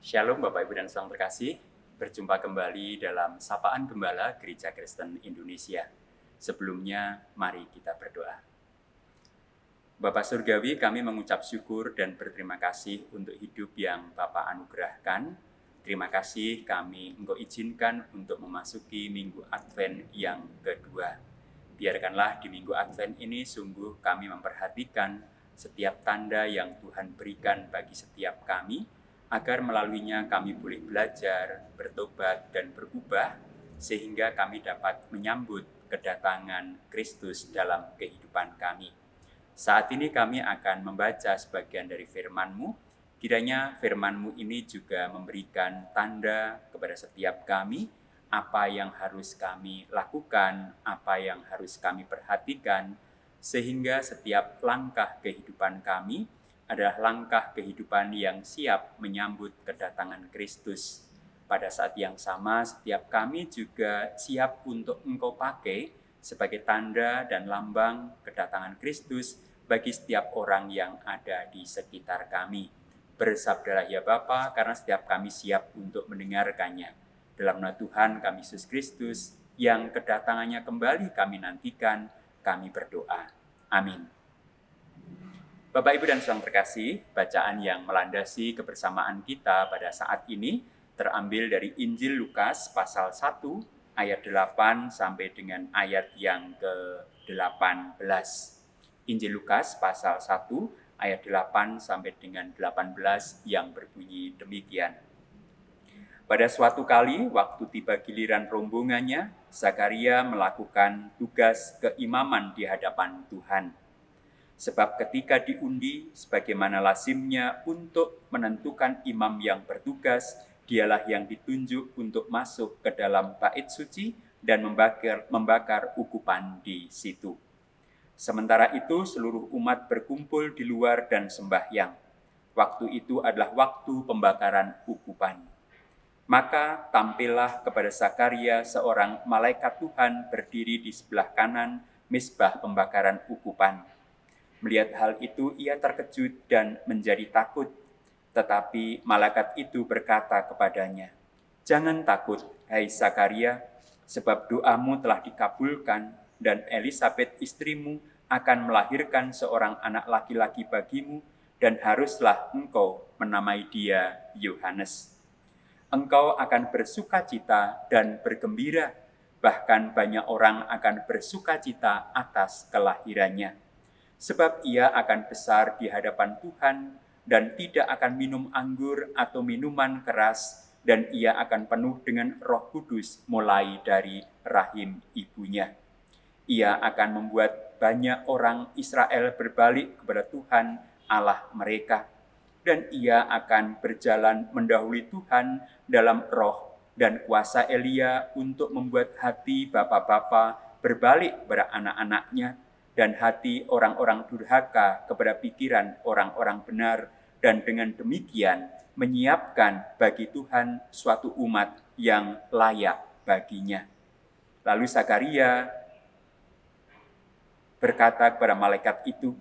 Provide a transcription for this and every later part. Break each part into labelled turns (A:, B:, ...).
A: Shalom Bapak Ibu dan Saudara terkasih, berjumpa kembali dalam Sapaan Gembala Gereja Kristen Indonesia. Sebelumnya, mari kita berdoa. Bapak Surgawi, kami mengucap syukur dan berterima kasih untuk hidup yang Bapak anugerahkan. Terima kasih kami Engkau izinkan untuk memasuki Minggu Advent yang kedua. Biarkanlah di Minggu Advent ini sungguh kami memperhatikan setiap tanda yang Tuhan berikan bagi setiap kami, agar melaluinya kami boleh belajar, bertobat, dan berubah, sehingga kami dapat menyambut kedatangan Kristus dalam kehidupan kami. Saat ini kami akan membaca sebagian dari firman-Mu. Kiranya firman-Mu ini juga memberikan tanda kepada setiap kami, apa yang harus kami lakukan, apa yang harus kami perhatikan, sehingga setiap langkah kehidupan kami adalah langkah kehidupan yang siap menyambut kedatangan Kristus. Pada saat yang sama, setiap kami juga siap untuk Engkau pakai sebagai tanda dan lambang kedatangan Kristus bagi setiap orang yang ada di sekitar kami. Bersabdalah ya Bapa, karena setiap kami siap untuk mendengarkannya. Dalam nama Tuhan kami Yesus Kristus, yang kedatangannya kembali kami nantikan, kami berdoa. Amin. Bapak, Ibu, dan Saudara terkasih, bacaan yang melandasi kebersamaan kita pada saat ini terambil dari Injil Lukas pasal 1 ayat 8 sampai dengan ayat yang ke-18. Injil Lukas pasal 1 ayat 8 sampai dengan 18 yang berbunyi demikian. Pada suatu kali, waktu tiba giliran rombongannya, Zakaria melakukan tugas keimaman di hadapan Tuhan. Sebab ketika diundi, sebagaimana lazimnya untuk menentukan imam yang bertugas, dialah yang ditunjuk untuk masuk ke dalam bait suci dan membakar ukupan di situ. Sementara itu, seluruh umat berkumpul di luar dan sembahyang. Waktu itu adalah waktu pembakaran ukupan. Maka tampillah kepada Zakaria seorang malaikat Tuhan berdiri di sebelah kanan mezbah pembakaran ukupan. Melihat hal itu, ia terkejut dan menjadi takut. Tetapi malaikat itu berkata kepadanya, "Jangan takut, hai Zakaria, sebab doamu telah dikabulkan, dan Elisabet istrimu akan melahirkan seorang anak laki-laki bagimu, dan haruslah engkau menamai dia Yohanes. Engkau akan bersukacita dan bergembira, bahkan banyak orang akan bersukacita atas kelahirannya. Sebab ia akan besar di hadapan Tuhan dan tidak akan minum anggur atau minuman keras, dan ia akan penuh dengan Roh Kudus mulai dari rahim ibunya. Ia akan membuat banyak orang Israel berbalik kepada Tuhan Allah mereka, dan ia akan berjalan mendahului Tuhan dalam roh dan kuasa Elia untuk membuat hati bapa-bapa berbalik kepada anak-anaknya, dan hati orang-orang durhaka kepada pikiran orang-orang benar, dan dengan demikian menyiapkan bagi Tuhan suatu umat yang layak baginya." Lalu Zakaria berkata kepada malaikat itu,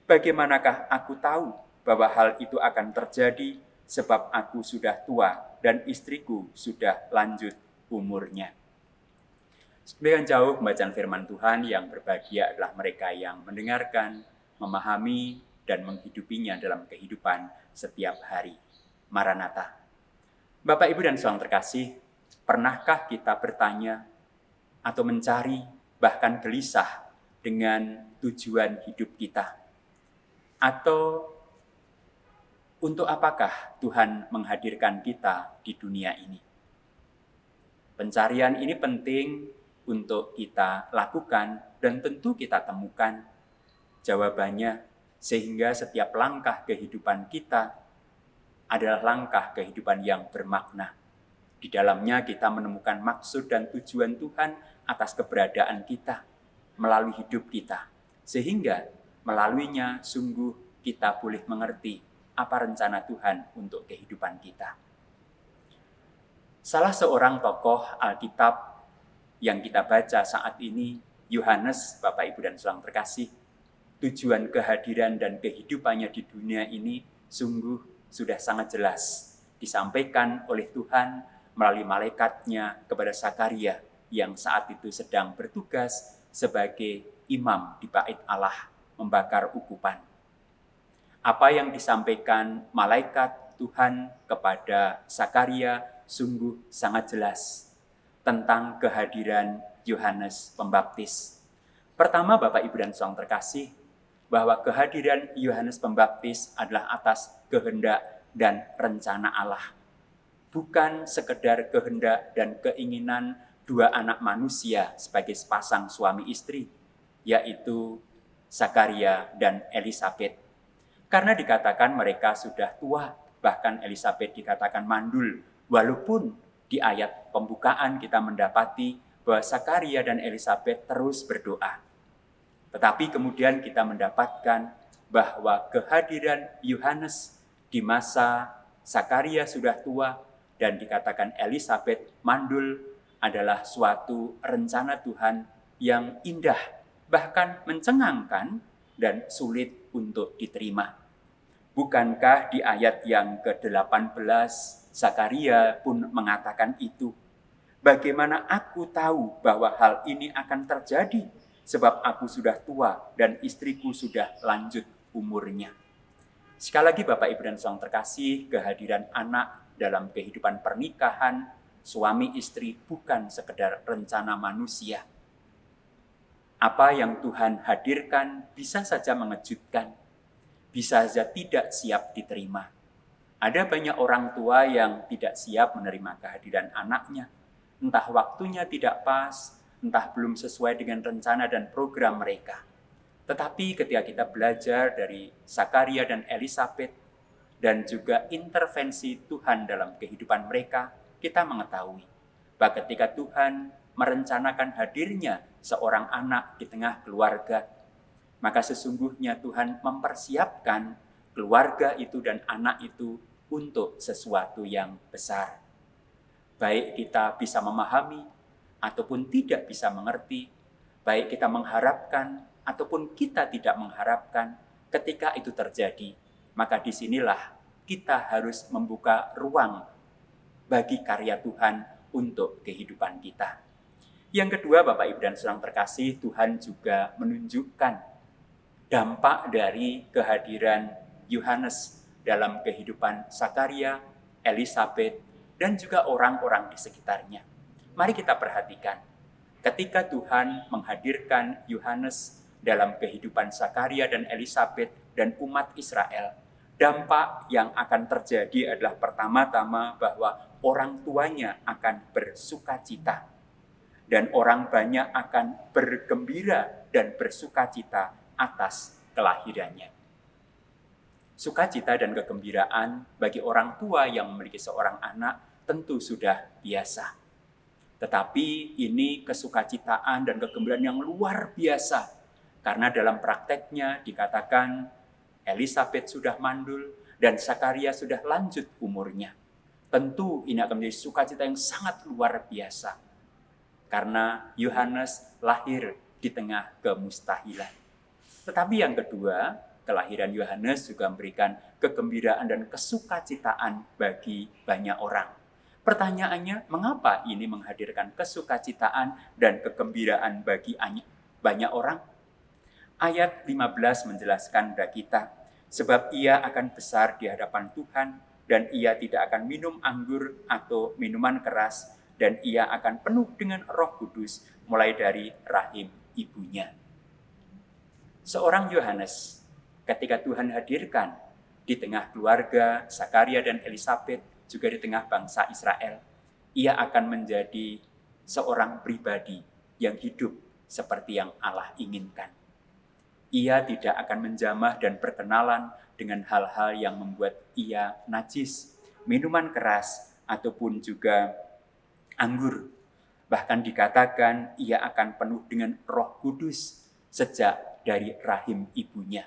A: "Bagaimanakah aku tahu bahwa hal itu akan terjadi, sebab aku sudah tua dan istriku sudah lanjut umurnya." Sebagian jauh pembacaan firman Tuhan, yang berbahagia adalah mereka yang mendengarkan, memahami, dan menghidupinya dalam kehidupan setiap hari. Maranatha. Bapak, Ibu, dan Saudara terkasih, pernahkah kita bertanya atau mencari, bahkan gelisah dengan tujuan hidup kita? Atau untuk apakah Tuhan menghadirkan kita di dunia ini? Pencarian ini penting untuk kita lakukan dan tentu kita temukan jawabannya, sehingga setiap langkah kehidupan kita adalah langkah kehidupan yang bermakna. Di dalamnya kita menemukan maksud dan tujuan Tuhan atas keberadaan kita melalui hidup kita, sehingga melaluinya sungguh kita boleh mengerti apa rencana Tuhan untuk kehidupan kita. Salah seorang tokoh Alkitab yang kita baca saat ini, Yohanes, Bapak, Ibu, dan Saudara terkasih, tujuan kehadiran dan kehidupannya di dunia ini sungguh sudah sangat jelas disampaikan oleh Tuhan melalui malaikatnya kepada Sakaria yang saat itu sedang bertugas sebagai imam di bait Allah membakar ukupan. Apa yang disampaikan malaikat Tuhan kepada Sakaria sungguh sangat jelas tentang kehadiran Yohanes Pembaptis. Pertama, Bapak Ibu dan Saudara terkasih, bahwa kehadiran Yohanes Pembaptis adalah atas kehendak dan rencana Allah. Bukan sekedar kehendak dan keinginan dua anak manusia sebagai sepasang suami istri, yaitu Sakaria dan Elisabet. Karena dikatakan mereka sudah tua, bahkan Elisabet dikatakan mandul, walaupun di ayat pembukaan kita mendapati bahwa Sakaria dan Elisabet terus berdoa. Tetapi kemudian kita mendapatkan bahwa kehadiran Yohanes di masa Sakaria sudah tua dan dikatakan Elisabet mandul adalah suatu rencana Tuhan yang indah, bahkan mencengangkan dan sulit untuk diterima. Bukankah di ayat yang ke-18 Sakaria pun mengatakan itu? Bagaimana aku tahu bahwa hal ini akan terjadi sebab aku sudah tua dan istriku sudah lanjut umurnya. Sekali lagi Bapak Ibu dan Saudara terkasih, kehadiran anak dalam kehidupan pernikahan suami istri bukan sekedar rencana manusia. Apa yang Tuhan hadirkan bisa saja mengejutkan, bisa saja tidak siap diterima. Ada banyak orang tua yang tidak siap menerima kehadiran anaknya. Entah waktunya tidak pas, entah belum sesuai dengan rencana dan program mereka. Tetapi ketika kita belajar dari Sakaria dan Elisabet dan juga intervensi Tuhan dalam kehidupan mereka, kita mengetahui bahwa ketika Tuhan merencanakan hadirnya seorang anak di tengah keluarga, maka sesungguhnya Tuhan mempersiapkan keluarga itu dan anak itu untuk sesuatu yang besar. Baik kita bisa memahami ataupun tidak bisa mengerti, baik kita mengharapkan ataupun kita tidak mengharapkan, ketika itu terjadi, maka disinilah kita harus membuka ruang bagi karya Tuhan untuk kehidupan kita. Yang kedua, Bapak Ibu dan Saudara terkasih, Tuhan juga menunjukkan dampak dari kehadiran Yohanes dalam kehidupan Sakaria, Elisabet, dan juga orang-orang di sekitarnya. Mari kita perhatikan, ketika Tuhan menghadirkan Yohanes dalam kehidupan Sakaria dan Elisabet dan umat Israel, dampak yang akan terjadi adalah pertama-tama bahwa orang tuanya akan bersukacita, dan orang banyak akan bergembira dan bersukacita atas kelahirannya. Sukacita dan kegembiraan bagi orang tua yang memiliki seorang anak tentu sudah biasa. Tetapi ini kesukacitaan dan kegembiraan yang luar biasa. Karena dalam prakteknya dikatakan Elisabet sudah mandul dan Sakaria sudah lanjut umurnya. Tentu ini akan menjadi sukacita yang sangat luar biasa. Karena Yohanes lahir di tengah kemustahilan. Tetapi yang kedua, kelahiran Yohanes juga memberikan kegembiraan dan kesukacitaan bagi banyak orang. Pertanyaannya, mengapa ini menghadirkan kesukacitaan dan kegembiraan bagi banyak orang? Ayat 15 menjelaskan kepada kita, sebab ia akan besar di hadapan Tuhan, dan ia tidak akan minum anggur atau minuman keras, dan ia akan penuh dengan Roh Kudus mulai dari rahim ibunya. Seorang Yohanes, ketika Tuhan hadirkan di tengah keluarga Sakaria dan Elisabet, juga di tengah bangsa Israel, ia akan menjadi seorang pribadi yang hidup seperti yang Allah inginkan. Ia tidak akan menjamah dan berkenalan dengan hal-hal yang membuat ia najis, minuman keras, ataupun juga anggur. Bahkan dikatakan ia akan penuh dengan Roh Kudus sejak dari rahim ibunya.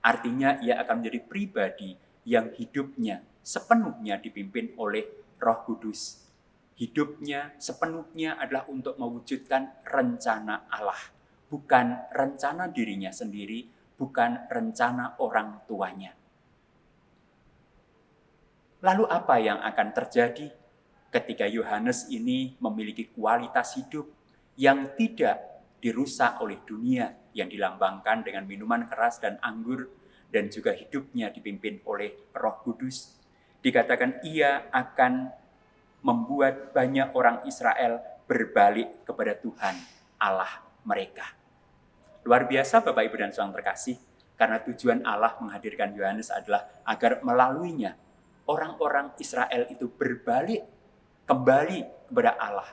A: Artinya ia akan menjadi pribadi yang hidupnya sepenuhnya dipimpin oleh Roh Kudus. Hidupnya sepenuhnya adalah untuk mewujudkan rencana Allah, bukan rencana dirinya sendiri, bukan rencana orang tuanya. Lalu apa yang akan terjadi ketika Yohanes ini memiliki kualitas hidup yang tidak dirusak oleh dunia, yang dilambangkan dengan minuman keras dan anggur, dan juga hidupnya dipimpin oleh Roh Kudus? Dikatakan ia akan membuat banyak orang Israel berbalik kepada Tuhan Allah mereka. Luar biasa Bapak Ibu dan Saudara terkasih, karena tujuan Allah menghadirkan Yohanes adalah agar melaluinya orang-orang Israel itu berbalik kembali kepada Allah,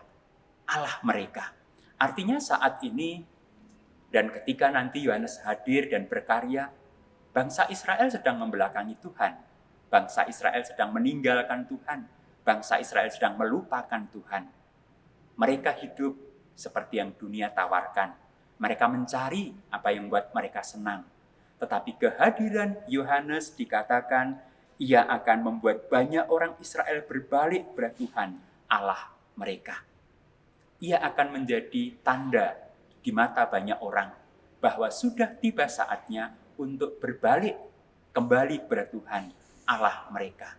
A: Allah mereka. Artinya saat ini dan ketika nanti Yohanes hadir dan berkarya, bangsa Israel sedang membelakangi Tuhan. Bangsa Israel sedang meninggalkan Tuhan. Bangsa Israel sedang melupakan Tuhan. Mereka hidup seperti yang dunia tawarkan. Mereka mencari apa yang membuat mereka senang. Tetapi kehadiran Yohanes dikatakan ia akan membuat banyak orang Israel berbalik kepada Tuhan Allah mereka. Ia akan menjadi tanda di mata banyak orang bahwa sudah tiba saatnya untuk berbalik kembali kepada Tuhan Allah mereka.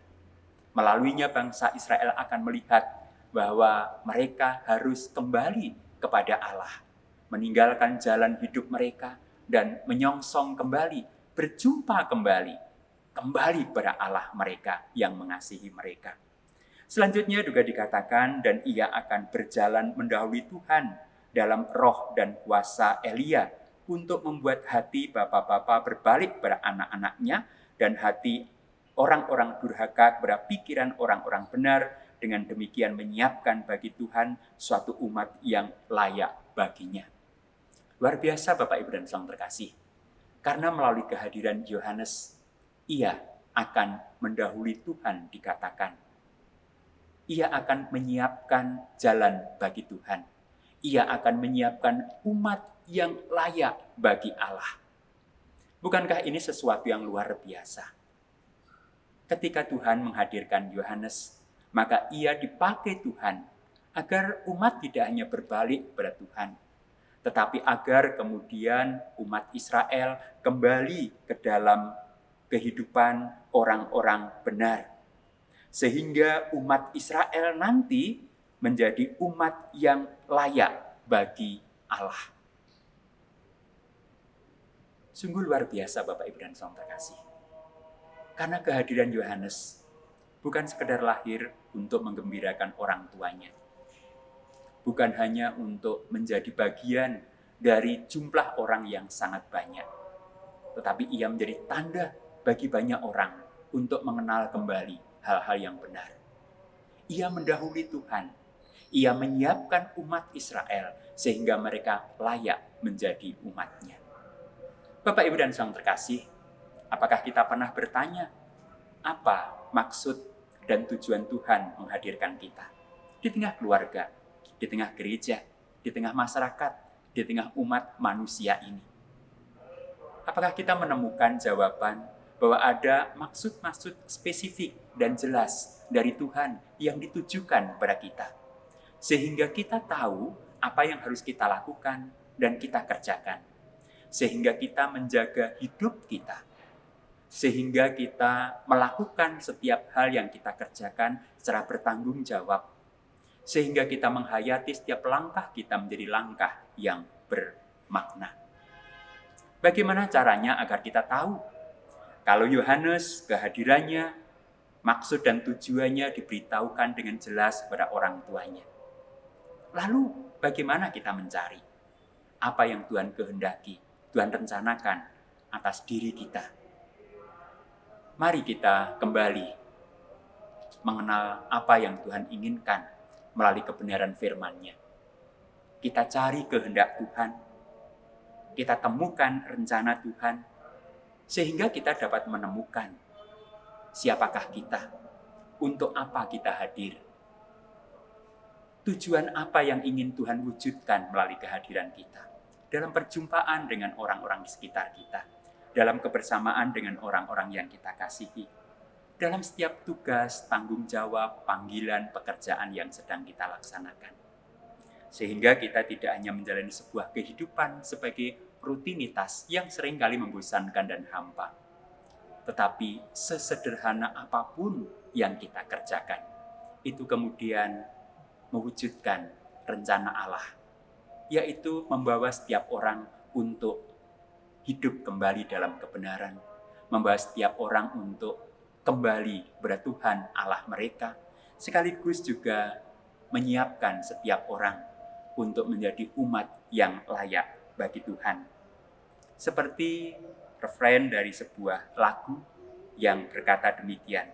A: Melaluinya bangsa Israel akan melihat bahwa mereka harus kembali kepada Allah, meninggalkan jalan hidup mereka dan menyongsong kembali, berjumpa kembali kepada Allah mereka yang mengasihi mereka. Selanjutnya juga dikatakan, dan ia akan berjalan mendahului Tuhan dalam roh dan kuasa Elia untuk membuat hati bapa-bapa berbalik kepada anak-anaknya dan hati orang-orang durhaka kepada pikiran orang-orang benar, dengan demikian menyiapkan bagi Tuhan suatu umat yang layak baginya. Luar biasa Bapak Ibu dan Saudara terkasih, karena melalui kehadiran Yohanes, ia akan mendahului Tuhan dikatakan. Ia akan menyiapkan jalan bagi Tuhan. Ia akan menyiapkan umat yang layak bagi Allah. Bukankah ini sesuatu yang luar biasa? Ketika Tuhan menghadirkan Yohanes, maka ia dipakai Tuhan agar umat tidak hanya berbalik kepada Tuhan, tetapi agar kemudian umat Israel kembali ke dalam kehidupan orang-orang benar. Sehingga umat Israel nanti menjadi umat yang layak bagi Allah. Sungguh luar biasa Bapak Ibu dan Saudara terkasih. Karena kehadiran Yohanes bukan sekedar lahir untuk menggembirakan orang tuanya. Bukan hanya untuk menjadi bagian dari jumlah orang yang sangat banyak. Tetapi ia menjadi tanda bagi banyak orang untuk mengenal kembali hal-hal yang benar. Ia mendahului Tuhan. Ia menyiapkan umat Israel sehingga mereka layak menjadi umatnya. Bapak, Ibu, dan Saudara terkasih, apakah kita pernah bertanya apa maksud dan tujuan Tuhan menghadirkan kita di tengah keluarga, di tengah gereja, di tengah masyarakat, di tengah umat manusia ini? Apakah kita menemukan jawaban bahwa ada maksud-maksud spesifik dan jelas dari Tuhan yang ditujukan kepada kita, sehingga kita tahu apa yang harus kita lakukan dan kita kerjakan, sehingga kita menjaga hidup kita, sehingga kita melakukan setiap hal yang kita kerjakan secara bertanggung jawab, sehingga kita menghayati setiap langkah kita menjadi langkah yang bermakna. Bagaimana caranya agar kita tahu kalau Yohanes kehadirannya, maksud dan tujuannya diberitahukan dengan jelas kepada orang tuanya? Lalu bagaimana kita mencari apa yang Tuhan kehendaki, Tuhan rencanakan atas diri kita? Mari kita kembali mengenal apa yang Tuhan inginkan melalui kebenaran firman-Nya. Kita cari kehendak Tuhan, kita temukan rencana Tuhan, sehingga kita dapat menemukan siapakah kita, untuk apa kita hadir, tujuan apa yang ingin Tuhan wujudkan melalui kehadiran kita, dalam perjumpaan dengan orang-orang di sekitar kita, dalam kebersamaan dengan orang-orang yang kita kasihi, dalam setiap tugas, tanggung jawab, panggilan, pekerjaan yang sedang kita laksanakan. Sehingga kita tidak hanya menjalani sebuah kehidupan sebagai rutinitas yang seringkali membosankan dan hampa, tetapi sesederhana apapun yang kita kerjakan. Itu kemudian mewujudkan rencana Allah, yaitu membawa setiap orang untuk hidup kembali dalam kebenaran, membawa setiap orang untuk kembali kepada Tuhan Allah mereka, sekaligus juga menyiapkan setiap orang untuk menjadi umat yang layak bagi Tuhan. Seperti refrain dari sebuah lagu yang berkata demikian,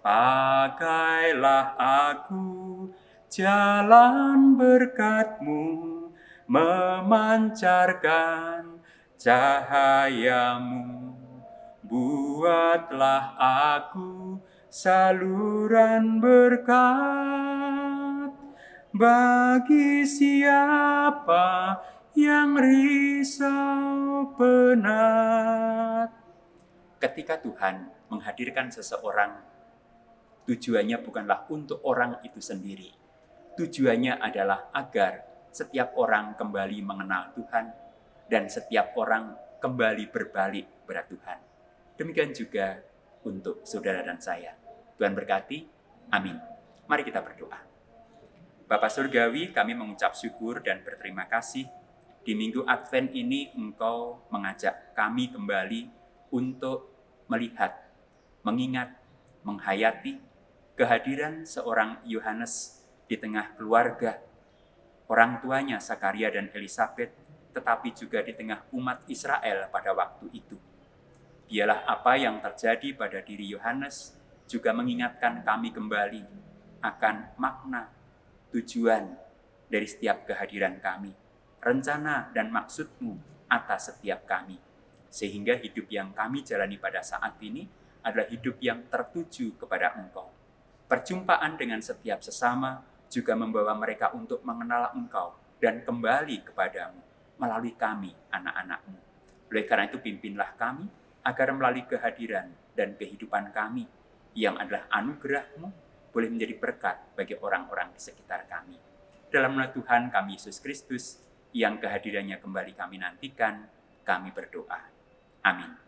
A: pakailah aku jalan berkat-Mu, memancarkan cahaya-Mu. Buatlah aku saluran berkat bagi siapa yang risau penat. Ketika Tuhan menghadirkan seseorang, tujuannya bukanlah untuk orang itu sendiri. Tujuannya adalah agar setiap orang kembali mengenal Tuhan dan setiap orang kembali berbalik kepada Tuhan. Demikian juga untuk saudara dan saya. Tuhan berkati. Amin. Mari kita berdoa. Bapa Surgawi, kami mengucap syukur dan berterima kasih. Di Minggu Advent ini Engkau mengajak kami kembali untuk melihat, mengingat, menghayati kehadiran seorang Yohanes di tengah keluarga, orang tuanya Zakaria dan Elisabet, tetapi juga di tengah umat Israel pada waktu itu. Biarlah apa yang terjadi pada diri Yohanes juga mengingatkan kami kembali akan makna, tujuan dari setiap kehadiran kami, rencana dan maksud-Mu atas setiap kami, sehingga hidup yang kami jalani pada saat ini adalah hidup yang tertuju kepada Engkau. Perjumpaan dengan setiap sesama juga membawa mereka untuk mengenal Engkau dan kembali kepadamu melalui kami, anak-anak-Mu. Oleh karena itu pimpinlah kami agar melalui kehadiran dan kehidupan kami yang adalah anugerah-Mu boleh menjadi berkat bagi orang-orang di sekitar kami. Dalam nama Tuhan kami Yesus Kristus, yang kehadirannya kembali kami nantikan, kami berdoa. Amin.